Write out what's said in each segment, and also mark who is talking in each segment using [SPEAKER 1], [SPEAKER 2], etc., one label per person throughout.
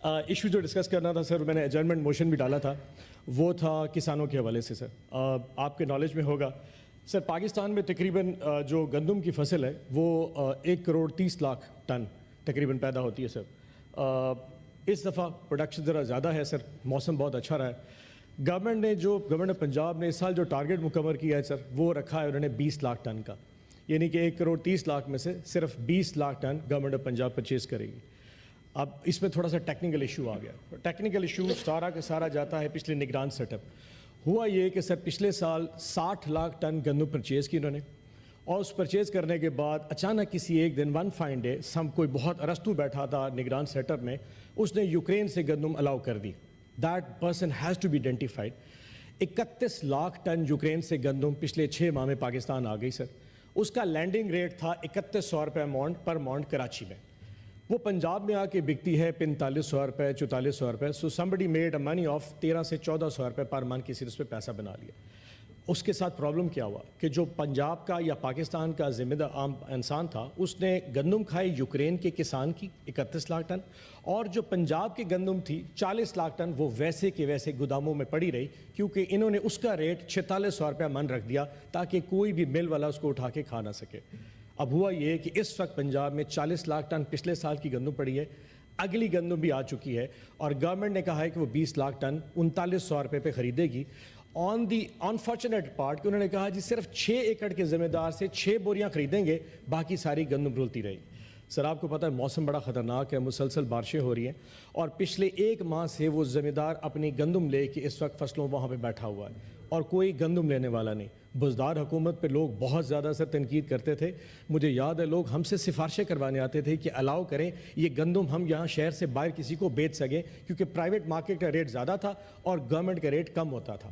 [SPEAKER 1] Issue جو discuss کرنا تھا سر، میں نے ایڈجرنمنٹ موشن بھی ڈالا تھا، وہ تھا کسانوں کے حوالے سے. سر آپ کے نالج میں ہوگا سر، پاکستان میں تقریباً جو گندم کی فصل ہے وہ 1,30,00,000 ٹن تقریباً پیدا ہوتی ہے سر. اس دفعہ پروڈکشن ذرا زیادہ ہے سر، موسم بہت اچھا رہا ہے. گورنمنٹ پنجاب نے اس سال جو ٹارگیٹ مکمل کیا ہے سر، وہ رکھا ہے انہوں نے 20 لاکھ ٹن کا، یعنی کہ 1,30,00,000 میں سے صرف 20 lakh ton government of Punjab purchase کرے گی. اب اس میں تھوڑا سا ٹیکنیکل ایشو آ گیا. ٹیکنیکل ایشو سارا کا سارا جاتا ہے پچھلے نگران سیٹ اپ. ہوا یہ کہ سر پچھلے سال 60 لاکھ ٹن گندم پرچیز کی انہوں نے، اور اس پرچیز کرنے کے بعد اچانک کسی ایک دن ون فائن ڈے کوئی بہت ارستو بیٹھا تھا نگران سیٹ اپ میں، اس نے یوکرین سے گندم الاؤ کر دی. That person has to be identified. 31 lakh ton Ukraine سے گندم پچھلے 6 ماہ میں پاکستان آ گئی سر. اس کا لینڈنگ ریٹ تھا 3100 روپے پر مونڈ کراچی میں. وہ پنجاب میں آ کے بکتی ہے 4500 روپے 4400 روپے. So somebody made a money of 1300 سے 1400 روپے پر منتھ، کسی نے اس پہ پیسہ بنا لیا. اس کے ساتھ پرابلم کیا ہوا کہ جو پنجاب کا یا پاکستان کا ذمہ دار عام انسان تھا، اس نے گندم کھائی یوکرین کے کسان کی 31 لاکھ ٹن، اور جو پنجاب کی گندم تھی 40 لاکھ ٹن وہ ویسے کے ویسے گوداموں میں پڑی رہی، کیونکہ انہوں نے اس کا ریٹ 4600 روپے من رکھ دیا تاکہ کوئی بھی مل والا اس کو اٹھا کے کھا نہ سکے. اب ہوا یہ کہ اس وقت پنجاب میں 40 لاکھ ٹن پچھلے سال کی گندم پڑی ہے، اگلی گندم بھی آ چکی ہے، اور گورنمنٹ نے کہا ہے کہ وہ 20 لاکھ ٹن 3900 روپے پہ خریدے گی. آن دی انفارچونیٹ پارٹ کہ انہوں نے کہا جی صرف 6 ایکڑ کے ذمہ دار سے 6 بوریاں خریدیں گے، باقی ساری گندم رولتی رہی. سر آپ کو پتہ ہے موسم بڑا خطرناک ہے، مسلسل بارشیں ہو رہی ہیں، اور پچھلے 1 ماہ سے وہ ذمہ دار اپنی گندم لے کے اس وقت فصلوں وہاں پہ بیٹھا ہوا ہے، اور کوئی گندم لینے والا نہیں. بزدار حکومت پہ لوگ بہت زیادہ سر تنقید کرتے تھے. مجھے یاد ہے لوگ ہم سے سفارشیں کروانے آتے تھے کہ الاؤ کریں یہ گندم ہم یہاں شہر سے باہر کسی کو بیچ سکیں، کیونکہ پرائیویٹ مارکیٹ کا ریٹ زیادہ تھا اور گورنمنٹ کا ریٹ کم ہوتا تھا.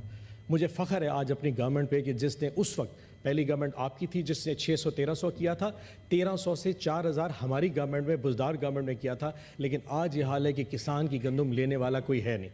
[SPEAKER 1] مجھے فخر ہے آج اپنی گورنمنٹ پہ کہ جس نے اس وقت، پہلی گورنمنٹ آپ کی تھی جس نے 600-1300 کیا تھا، 1300 سے 4000 ہماری گورنمنٹ میں بزدار گورنمنٹ نے کیا تھا. لیکن آج یہ حال ہے کہ کسان کی گندم لینے والا کوئی ہے نہیں.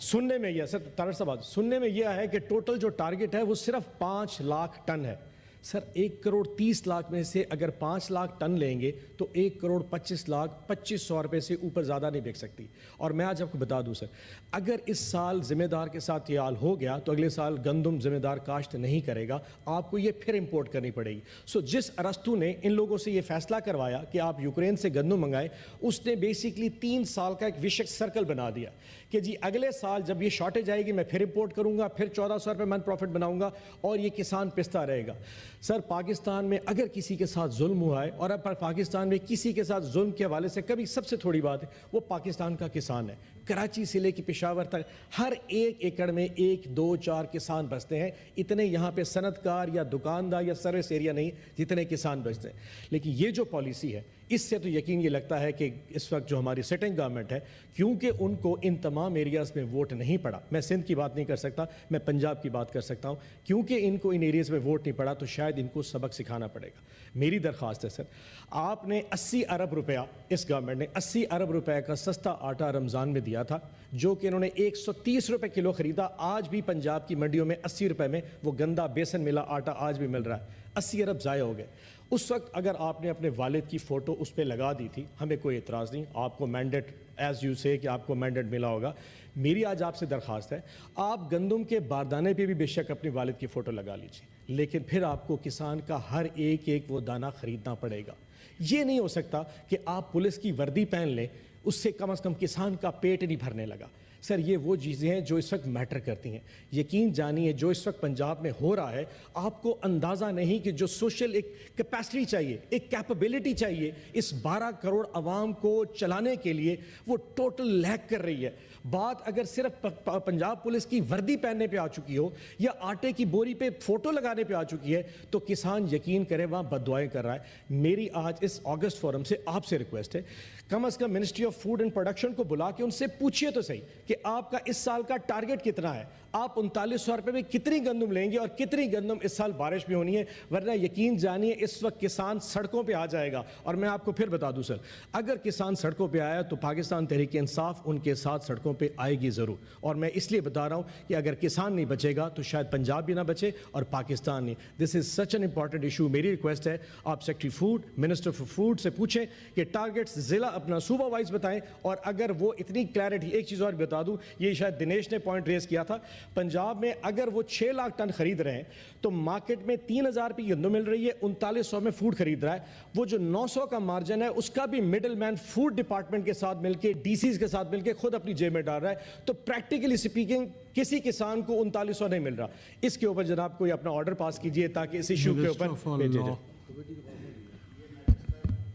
[SPEAKER 1] سننے میں یہ سر طارق صاحب سننے میں یہ ہے کہ ٹوٹل جو ٹارگٹ ہے وہ صرف 5 لاکھ ٹن ہے. سر 1,30,00,000 میں سے اگر 5 لاکھ ٹن لیں گے تو 1,25,00,000 روپے سے اوپر زیادہ نہیں بک سکتی. اور میں آج آپ کو بتا دوں سر، اگر اس سال ذمہ دار کے ساتھ یہ حال ہو گیا تو اگلے سال گندم ذمہ دار کاشت نہیں کرے گا، آپ کو یہ پھر امپورٹ کرنی پڑے گی. سو جس ارستو نے ان لوگوں سے یہ فیصلہ کروایا کہ آپ یوکرین سے گندم منگائیں، اس نے بیسیکلی 3 سال کا ایک وشک سرکل بنا دیا کہ جی اگلے سال جب یہ شارٹیج آئے گی میں پھر امپورٹ کروں گا، پھر 1400 روپے من پروفٹ بناؤں گا، اور یہ کسان پستا رہے گا. سر پاکستان میں اگر کسی کے ساتھ ظلم ہوا ہے، اور اب پاکستان میں کسی کے ساتھ ظلم کے حوالے سے کبھی سب سے تھوڑی بات ہے، وہ پاکستان کا کسان ہے. کراچی سے لے کے پشاور تک ہر 1 ایکڑ میں 1 2 4 کسان بستے ہیں. اتنے یہاں پہ صنعت کار یا دکاندار یا سروس ایریا نہیں جتنے کسان بستے ہیں. لیکن یہ جو پالیسی ہے اس سے تو یقین یہ لگتا ہے کہ اس وقت جو ہماری سٹنگ گورنمنٹ ہے، کیونکہ ان کو ان تمام ایریاز میں ووٹ نہیں پڑا، میں سندھ کی بات نہیں کر سکتا، میں پنجاب کی بات کر سکتا ہوں، کیونکہ ان کو ان ایریاز میں ووٹ نہیں پڑا تو شاید ان کو سبق سکھانا پڑے گا. میری درخواست ہے سر، آپ نے 80 ارب روپیہ، اس گورنمنٹ نے 80 ارب روپے کا سستا آٹا رمضان میں دیا تھا، جو کہ انہوں نے 130 روپے کلو خریدا. آج بھی پنجاب کی منڈیوں میں 80 روپے میں وہ گندا بیسن ملا آٹا آج بھی مل رہا ہے. 80 ارب ضائع ہو گئے. اس وقت اگر آپ نے اپنے والد کی فوٹو اس پہ لگا دی تھی، ہمیں کوئی اعتراض نہیں، آپ کو مینڈیٹ ایز یو سے کہ آپ کو مینڈیٹ ملا ہوگا. میری آج آپ سے درخواست ہے، آپ گندم کے باردانے پہ بھی بے شک اپنی والد کی فوٹو لگا لیجیے، لیکن پھر آپ کو کسان کا ہر ایک وہ دانہ خریدنا پڑے گا. یہ نہیں ہو سکتا کہ آپ پولیس کی وردی پہن لیں، اس سے کم از کم کسان کا پیٹ نہیں بھرنے لگا. سر یہ وہ چیزیں ہیں جو اس وقت میٹر کرتی ہیں. یقین جانیے جو اس وقت پنجاب میں ہو رہا ہے، آپ کو اندازہ نہیں کہ جو سوشل ایک کیپیسٹی چاہیے، ایک کیپیبلٹی چاہیے اس 12 کروڑ عوام کو چلانے کے لیے، وہ ٹوٹل لیک کر رہی ہے. بات اگر صرف پنجاب پولیس کی وردی پہننے پہ آ چکی ہو یا آٹے کی بوری پہ فوٹو لگانے پہ آ چکی ہے تو کسان یقین کرے وہاں بد دعائیں کر رہا ہے. میری آج اس اگست فورم سے آپ سے ریکویسٹ ہے، کم از کم ministry of food and production کو بلا کے ان سے پوچھئے تو صحیح کہ آپ کا اس سال کا ٹارگٹ کتنا ہے. آپ 3900 روپے میں کتنی گندم لیں گے اور کتنی گندم اس سال بارش میں ہونی ہے؟ ورنہ یقین جانیے اس وقت کسان سڑکوں پہ آ جائے گا. اور میں آپ کو پھر بتا دوں سر, اگر کسان سڑکوں پہ آیا تو پاکستان تحریک انصاف ان کے ساتھ سڑکوں پہ آئے گی ضرور. اور میں اس لیے بتا رہا ہوں کہ اگر کسان نہیں بچے گا تو شاید پنجاب بھی نہ بچے اور پاکستان نہیں. دس از سچ این امپورٹنٹ ایشو. میری ریکویسٹ ہے آپ secretary food, minister for food سے پوچھیں کہ ٹارگیٹس ضلع اپنا صوبہ وائز بتائیں, اور اگر وہ اتنی کلیئرٹی. ایک چیز اور بتا دوں, یہ شاید دنیش نے پوائنٹ ریز کیا تھا, پنجاب میں اگر وہ 6 لاکھ ٹن خرید رہے ہیں تو مارکیٹ میں 3000 روپے گندم مل رہی ہے, 3900 میں فوڈ خرید رہا ہے. وہ جو 900 کا مارجن ہے اس کا بھی مڈل مین فوڈ ڈپارٹمنٹ کے ساتھ مل کے, ڈی سیز کے ساتھ مل کے خود اپنی جیب میں ڈال رہا ہے. تو پریکٹیکلی سپیکنگ کسی کسان کو 3900 نہیں مل رہا. اس کے اوپر جناب کوئی اپنا آرڈر پاس کیجئے تاکہ اس ایشو کے اوپر بھیجے جائے.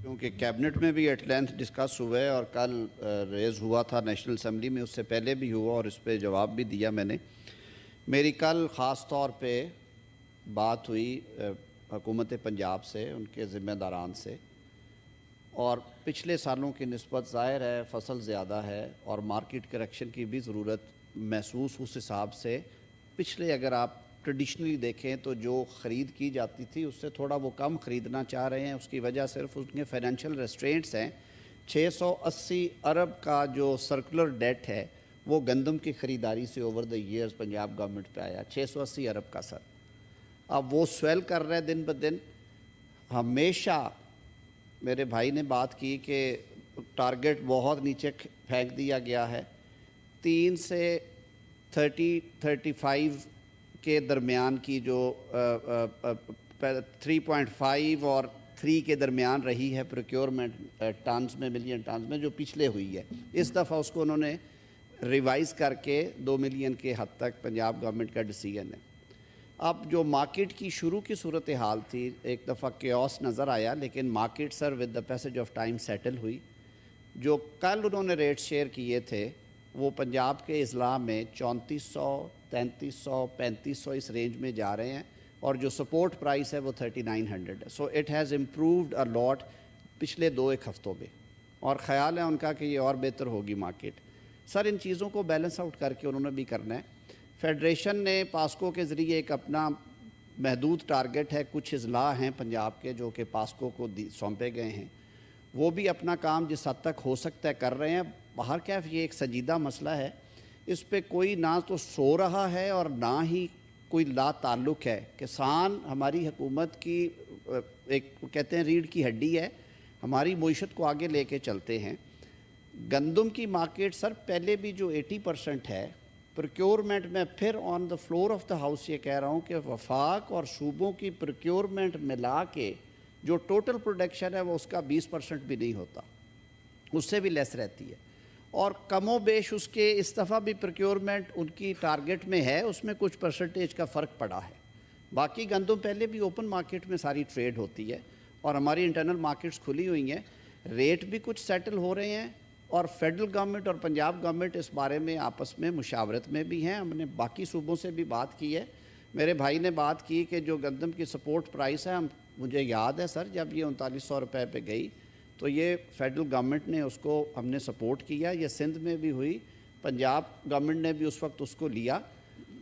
[SPEAKER 2] کیونکہ کیبنٹ میں بھی ایٹ لینتھ ڈسکس ہوا ہے اور کل ریز ہوا تھا نیشنل اسمبلی میں, اس سے پہلے بھی ہوا اور اس پہ جواب بھی دیا میں نے. میری کل خاص طور پہ بات ہوئی حکومت پنجاب سے, ان کے ذمہ داران سے, اور پچھلے سالوں کی نسبت ظاہر ہے فصل زیادہ ہے اور مارکیٹ کریکشن کی بھی ضرورت محسوس. اس حساب سے پچھلے اگر آپ ٹریڈیشنلی دیکھیں تو جو خرید کی جاتی تھی اس سے تھوڑا وہ کم خریدنا چاہ رہے ہیں. اس کی وجہ صرف ان کے فائنینشیل ریسٹرینٹس ہیں. 680 ارب کا جو سرکولر ڈیٹ ہے وہ گندم کی خریداری سے over the years Punjab government پہ آیا, 680 ارب کا سر. اب وہ سویل کر رہے دن بدن. ہمیشہ میرے بھائی نے بات کی کہ ٹارگٹ بہت نیچے پھینک دیا گیا ہے. 3 سے 35 کے درمیان کی جو 3.5 اور 3 کے درمیان رہی ہے پروکیورمنٹ ٹنز میں, ملین ٹنز میں, جو پچھلے ہوئی ہے. اس دفعہ اس کو انہوں نے ریوائز کر کے 2 ملین کے حد تک پنجاب گورنمنٹ کا ڈیسیژن ہے. اب جو مارکیٹ کی شروع کی صورتحال تھی, ایک دفعہ کیوس نظر آیا, لیکن market sir with the passage of time settle ہوئی. جو کل انہوں نے ریٹ شیئر کیے تھے وہ پنجاب کے اضلاع میں 3400, 3300, 3500 اس رینج میں جا رہے ہیں, اور جو سپورٹ پرائس ہے وہ 3900 ہے. سو اٹ ہیز امپرووڈ اے لاٹ پچھلے 2-1 ہفتوں میں, اور خیال ہے ان کا کہ یہ اور بہتر ہوگی مارکیٹ. سر ان چیزوں کو بیلنس آؤٹ کر کے انہوں نے بھی کرنا ہے. فیڈریشن نے پاسکو کے ذریعے ایک اپنا محدود ٹارگٹ ہے, کچھ اضلاع ہیں پنجاب کے جو کہ پاسکو کو سونپے گئے ہیں, وہ بھی اپنا کام جس حد تک ہو سکتا ہے کر رہے ہیں. باہر کیف یہ ایک سنجیدہ مسئلہ ہے, اس پہ کوئی نہ تو سو رہا ہے اور نہ ہی کوئی لا تعلق ہے. کسان ہماری حکومت کی ایک کہتے ہیں ریڑھ کی ہڈی ہے, ہماری معیشت کو آگے لے کے چلتے ہیں. گندم کی مارکیٹ سر پہلے بھی جو 80% ہے پروکیورمنٹ میں, پھر on the floor of the house یہ کہہ رہا ہوں کہ وفاق اور صوبوں کی پروکیورمنٹ ملا کے جو ٹوٹل پروڈکشن ہے وہ اس کا 20% بھی نہیں ہوتا, اس سے بھی لیس رہتی ہے. اور کم و بیش اس کے اس دفعہ بھی پروکیورمنٹ ان کی ٹارگٹ میں ہے, اس میں کچھ پرسنٹیج کا فرق پڑا ہے. باقی گندم پہلے بھی اوپن مارکیٹ میں ساری ٹریڈ ہوتی ہے اور ہماری انٹرنل مارکیٹس کھلی ہوئی ہیں. ریٹ بھی کچھ سیٹل ہو رہے ہیں, اور فیڈرل گورنمنٹ اور پنجاب گورنمنٹ اس بارے میں آپس میں مشاورت میں بھی ہیں. ہم نے باقی صوبوں سے بھی بات کی ہے. میرے بھائی نے بات کی کہ جو گندم کی سپورٹ پرائس ہے, مجھے یاد ہے سر جب یہ 3900 روپے پہ گئی تو یہ فیڈرل گورنمنٹ نے اس کو ہم نے سپورٹ کیا. یہ سندھ میں بھی ہوئی, پنجاب گورنمنٹ نے بھی اس وقت اس کو لیا,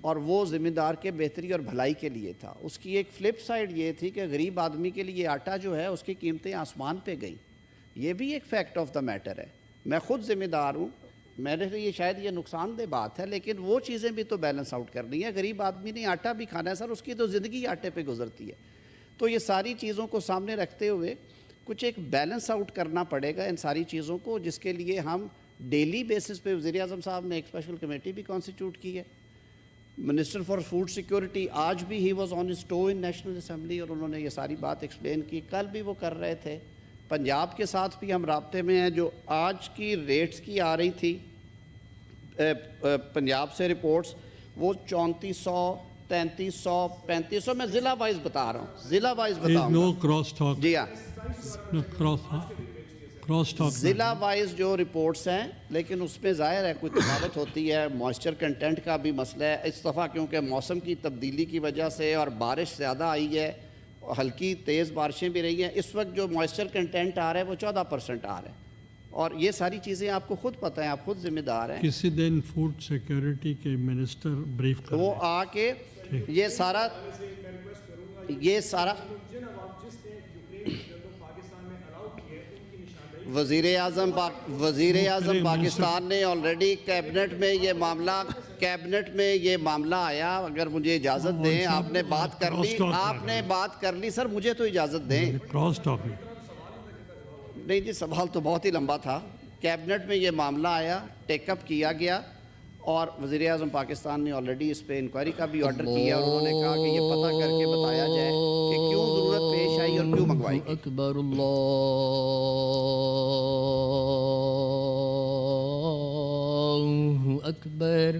[SPEAKER 2] اور وہ ذمہ دار کے بہتری اور بھلائی کے لیے تھا. اس کی ایک فلپ سائڈ یہ تھی کہ غریب آدمی کے لیے آٹا جو ہے اس کی قیمتیں آسمان پہ گئیں. یہ بھی ایک فیکٹ آف دا میٹر ہے. میں خود ذمہ دار ہوں, میرے لیے شاید یہ نقصان دہ بات ہے, لیکن وہ چیزیں بھی تو بیلنس آؤٹ کرنی ہے. غریب آدمی نے آٹا بھی کھانا ہے سر, اس کی تو زندگی آٹے پہ گزرتی ہے. تو یہ ساری چیزوں کو سامنے رکھتے ہوئے کچھ ایک بیلنس آؤٹ کرنا پڑے گا ان ساری چیزوں کو, جس کے لیے ہم ڈیلی بیسس پہ وزیر اعظم صاحب نے ایک اسپیشل کمیٹی بھی کانسٹیٹیوٹ کی ہے. منسٹر فار فوڈ سیکیورٹی آج بھی he was on his toe in National Assembly, اور انہوں نے یہ ساری بات ایکسپلین کی. کل بھی وہ کر رہے تھے. پنجاب کے ساتھ بھی ہم رابطے میں ہیں. جو آج کی ریٹس کی آ رہی تھی پنجاب سے رپورٹس, وہ 3400, 3300, 3500, میں ضلع وائز بتا رہا ہوں, ضلع وائز بتاؤں. جی ہاں, ضلع وائز جو رپورٹس ہیں, لیکن اس میں ظاہر ہے کوئی تفاوت ہوتی ہے. موئسچر کنٹینٹ کا بھی مسئلہ ہے اس دفعہ, کیونکہ موسم کی تبدیلی کی وجہ سے اور بارش زیادہ آئی ہے, ہلکی تیز بارشیں بھی رہی ہیں. اس وقت جو موئسچر کنٹینٹ آ رہا ہے وہ 14% آ رہا ہے, اور یہ ساری چیزیں آپ کو خود پتہ ہیں, آپ خود ذمہ دار ہیں.
[SPEAKER 3] کسی دن فوڈ سیکیورٹی کے منسٹر بریف کر
[SPEAKER 2] وہ آ کے یہ سارا وزیر اعظم پاکستان نے آلریڈی کیبنٹ میں یہ معاملہ آیا. اگر مجھے اجازت دیں, آپ نے بات کر لی سر, مجھے تو اجازت دیں.
[SPEAKER 3] Cross topic.
[SPEAKER 2] نہیں جی, سوال تو بہت ہی لمبا تھا. کیبنٹ میں یہ معاملہ آیا, ٹیک اپ کیا گیا, اور وزیر اعظم پاکستان نے آلریڈی اس پہ انکوائری کا بھی آرڈر کیا, اور انہوں نے کہا کہ یہ پتہ کر کے بتایا جائے کہ کیوں ضرورت پیش آئی اور کیوں منگوائی گئی.
[SPEAKER 4] اکبر اللہ اکبر.